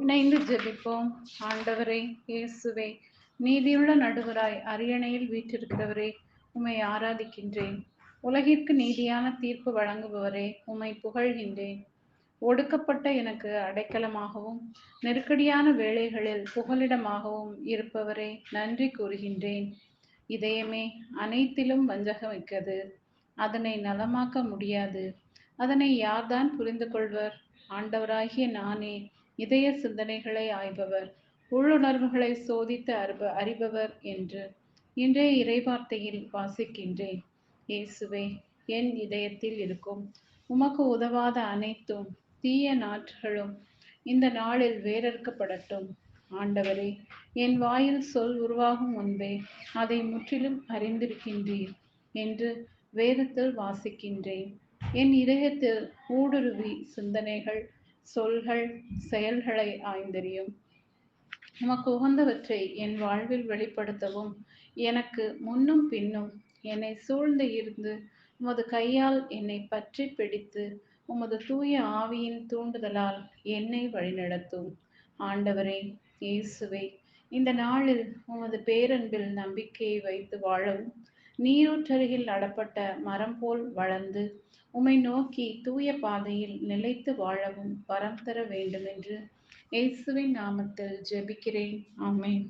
இணைந்து ஜெபிப்போம். ஆண்டவரே, இயேசுவே, நீதியுள்ள நடுவராய் அரியணையில் வீற்றிருக்கிறவரே, உம்மை ஆராதிக்கின்றேன். உலகிற்கு நீதியான தீர்ப்பு வழங்குபவரே, உம்மை புகழ்கின்றேன். ஒடுக்கப்பட்ட எனக்கு அடைக்கலமாகவும் நெருக்கடியான வேளைகளில் புகலிடமாகவும் இருப்பவரே, நன்றி கூறுகின்றேன். இதயமே அனைத்திலும் வஞ்சகமிக்கது, அதனை நலமாக்க முடியாது. அதனை யார்தான் புரிந்து கொள்வர்? ஆண்டவராகிய நானே இதய சிந்தனைகளை ஆய்பவர், உள்ளுணர்வுகளை சோதித்து அறிபவர் என்று இன்றைய இறைவார்த்தையில் வாசிக்கின்றேன். இயேசுவே, என் இதயத்தில் இருக்கும் உமக்கு உதவாத அனைத்தும் தீய நாற்றுகளும் இந்த நாளில் வேறறுக்கப்படட்டும். ஆண்டவரே, என் வாயில் சொல் உருவாகும் முன்பே அதை முற்றிலும் அறிந்திருக்கின்றீர் என்று வேதத்தில் வாசிக்கின்றேன். என் இதயத்தில் ஊடுருவி சிந்தனைகள், சொல்கள், செயல்களை ஆய்ந்தறியும். உமக்கு உகந்தவற்றை என் வாழ்வில் வெளிப்படுத்தவும், எனக்கு முன்னும் பின்னும் என்னை சூழ்ந்து இருந்து உமது கையால் என்னை பற்றி பிடித்து உமது தூய ஆவியின் தூண்டுதலால் என்னை வழிநடத்தும். ஆண்டவரே, இயேசுவே, இந்த நாளில் உமது பேரன்பில் நம்பிக்கையை வைத்து வாழவும், நீரூற்றருகில் நடப்பட்ட மரம் போல் வளர்ந்து உம்மை நோக்கி தூய பாதையில் நிலைத்து வாழவும் வரம் தர வேண்டும் என்று இயேசுவின் நாமத்தில் ஜெபிக்கிறேன். ஆமென்.